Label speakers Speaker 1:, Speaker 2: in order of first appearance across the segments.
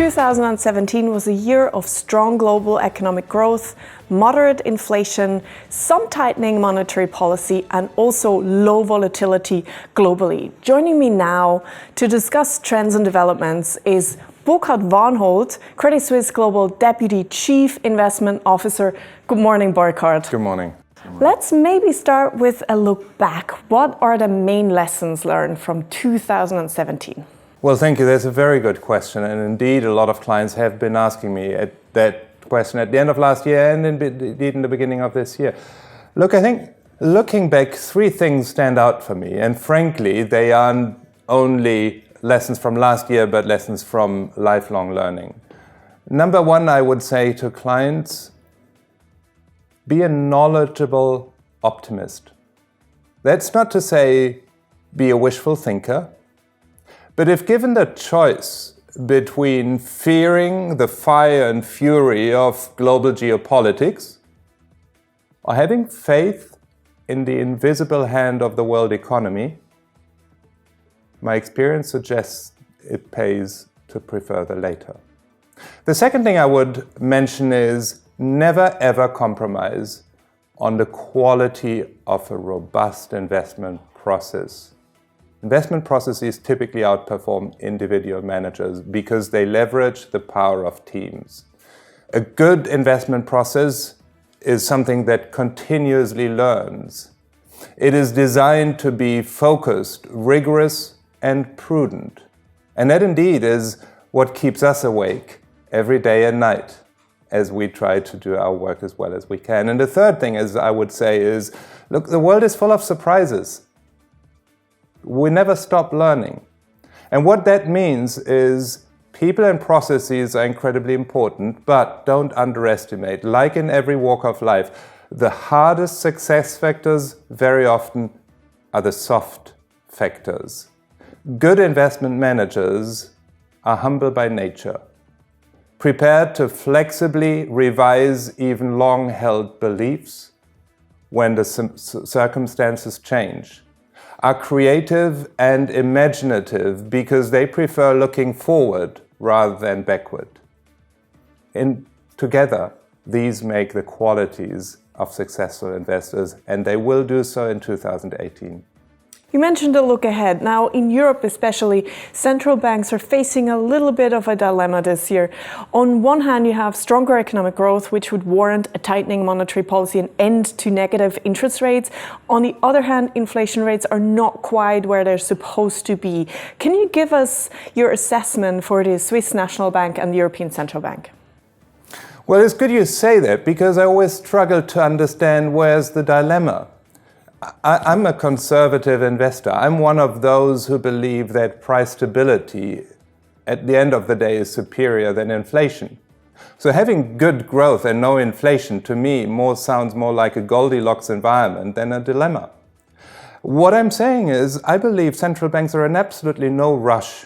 Speaker 1: 2017 was a year of strong global economic growth, moderate inflation, some tightening monetary policy, and also low volatility globally. Joining me now to discuss trends and developments is Burkhard Varnholt, Credit Suisse Global Deputy Chief Investment Officer. Good morning, Burkhard.
Speaker 2: Good morning.
Speaker 1: Let's maybe start with a look back. What are the main lessons learned from 2017?
Speaker 2: Well, thank you. That's a very good question. And indeed, a lot of clients have been asking me that question at the end of last year and indeed in the beginning of this year. Look, I think looking back, three things stand out for me. And frankly, they aren't only lessons from last year, but lessons from lifelong learning. Number one, I would say to clients, be a knowledgeable optimist. That's not to say be a wishful thinker, but if given the choice between fearing the fire and fury of global geopolitics or having faith in the invisible hand of the world economy, my experience suggests it pays to prefer the later. The second thing I would mention is never ever compromise on the quality of a robust investment process. Investment processes typically outperform individual managers because they leverage the power of teams. A good investment process is something that continuously learns. It is designed to be focused, rigorous, and prudent. And that indeed is what keeps us awake every day and night as we try to do our work as well as we can. And the third thing, as I would say, is, look, the world is full of surprises. We never stop learning. And what that means is people and processes are incredibly important, but don't underestimate, like in every walk of life, the hardest success factors very often are the soft factors. Good investment managers are humble by nature, prepared to flexibly revise even long-held beliefs when the circumstances change, are creative and imaginative because they prefer looking forward rather than backward. Together, these make the qualities of successful investors, and they will do so in 2018.
Speaker 1: You mentioned a look ahead. Now, in Europe especially, central banks are facing a little bit of a dilemma this year. On one hand, you have stronger economic growth, which would warrant a tightening monetary policy and end to negative interest rates. On the other hand, inflation rates are not quite where they're supposed to be. Can you give us your assessment for the Swiss National Bank and the European Central Bank?
Speaker 2: Well, it's good you say that because I always struggle to understand where's the dilemma. I'm a conservative investor. I'm one of those who believe that price stability at the end of the day is superior than inflation. So having good growth and no inflation to me sounds more like a Goldilocks environment than a dilemma. What I'm saying is I believe central banks are in absolutely no rush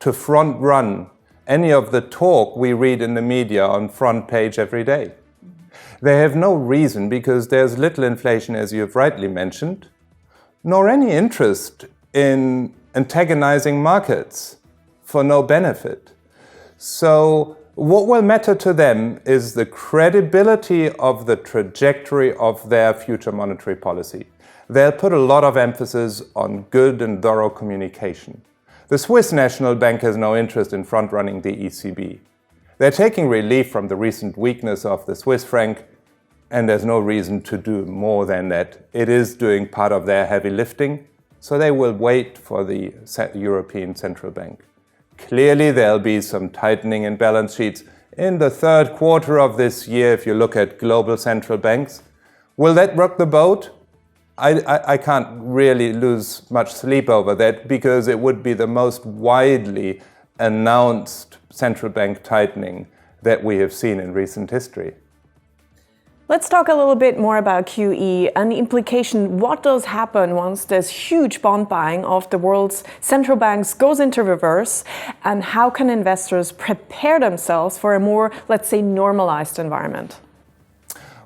Speaker 2: to front run any of the talk we read in the media on front page every day. They have no reason because there's little inflation, as you've rightly mentioned, nor any interest in antagonizing markets for no benefit. So what will matter to them is the credibility of the trajectory of their future monetary policy. They'll put a lot of emphasis on good and thorough communication. The Swiss National Bank has no interest in front-running the ECB. They're taking relief from the recent weakness of the Swiss franc, and there's no reason to do more than that. It is doing part of their heavy lifting, so they will wait for the European Central Bank. Clearly, there'll be some tightening in balance sheets in the third quarter of this year if you look at global central banks. Will that rock the boat? I can't really lose much sleep over that because it would be the most widely announced central bank tightening that we have seen in recent history.
Speaker 1: Let's talk a little bit more about QE and the implication. What does happen once this huge bond buying of the world's central banks goes into reverse, and how can investors prepare themselves for a more, let's say, normalized environment?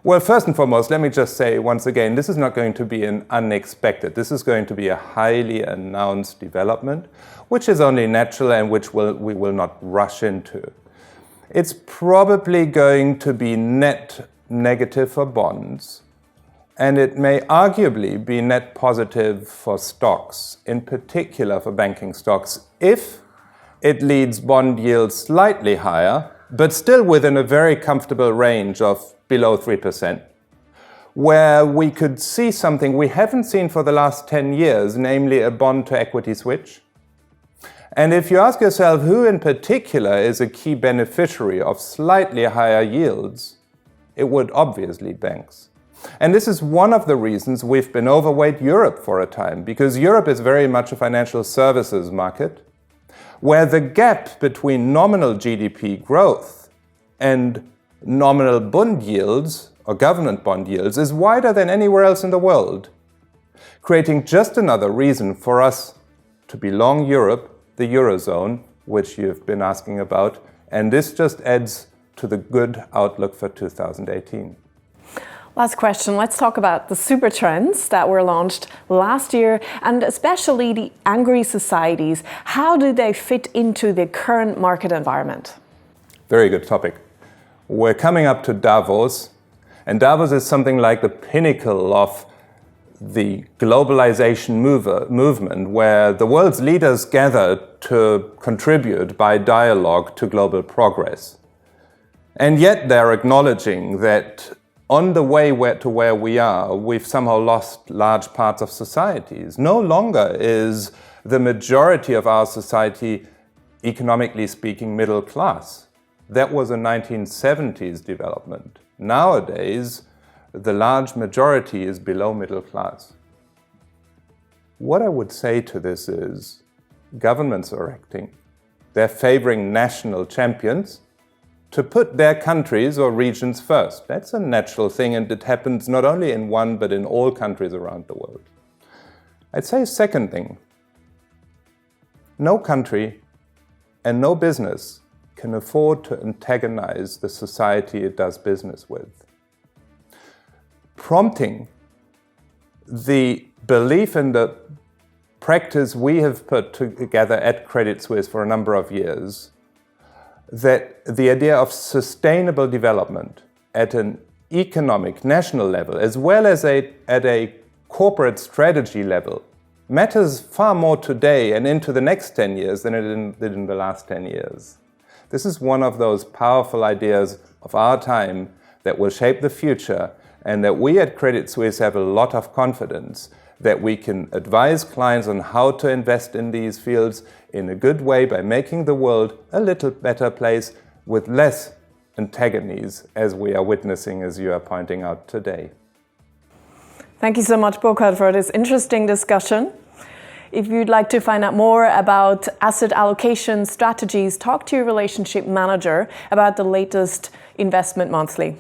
Speaker 2: Well, first and foremost, let me just say once again, this is not going to be an unexpected. This is going to be a highly announced development, which is only natural and which we will not rush into. It's probably going to be net negative for bonds, and it may arguably be net positive for stocks, in particular for banking stocks, if it leads bond yields slightly higher, but still within a very comfortable range of below 3%, where we could see something we haven't seen for the last 10 years, namely a bond to equity switch. And if you ask yourself who in particular is a key beneficiary of slightly higher yields, it would obviously banks. And this is one of the reasons we've been overweight Europe for a time, because Europe is very much a financial services market, where the gap between nominal GDP growth and nominal bond yields, or government bond yields, is wider than anywhere else in the world, creating just another reason for us to be long Europe, the Eurozone, which you've been asking about, and this just adds to the good outlook for 2018.
Speaker 1: Last question, let's talk about the super trends that were launched last year, and especially the angry societies. How do they fit into the current market environment? Very good topic.
Speaker 2: We're coming up to Davos, and Davos is something like the pinnacle of the globalization movement, where the world's leaders gather to contribute by dialogue to global progress. And yet they're acknowledging that on the way to where we are, we've somehow lost large parts of societies. No longer is the majority of our society, economically speaking, middle class. That was a 1970s development. Nowadays, the large majority is below middle class. What I would say to this is, governments are acting. They're favoring national champions to put their countries or regions first. That's a natural thing, and it happens not only in one, but in all countries around the world. I'd say a second thing. No country and no business can afford to antagonize the society it does business with. Prompting the belief in the practice we have put together at Credit Suisse for a number of years, that the idea of sustainable development at an economic national level, as well as at a corporate strategy level, matters far more today and into the next 10 years than it did in the last 10 years. This is one of those powerful ideas of our time that will shape the future, and that we at Credit Suisse have a lot of confidence that we can advise clients on how to invest in these fields in a good way by making the world a little better place with less antagonies, as we are witnessing, as you are pointing out today.
Speaker 1: Thank you so much, Burkhard, for this interesting discussion. If you'd like to find out more about asset allocation strategies, talk to your relationship manager about the latest Investment Monthly.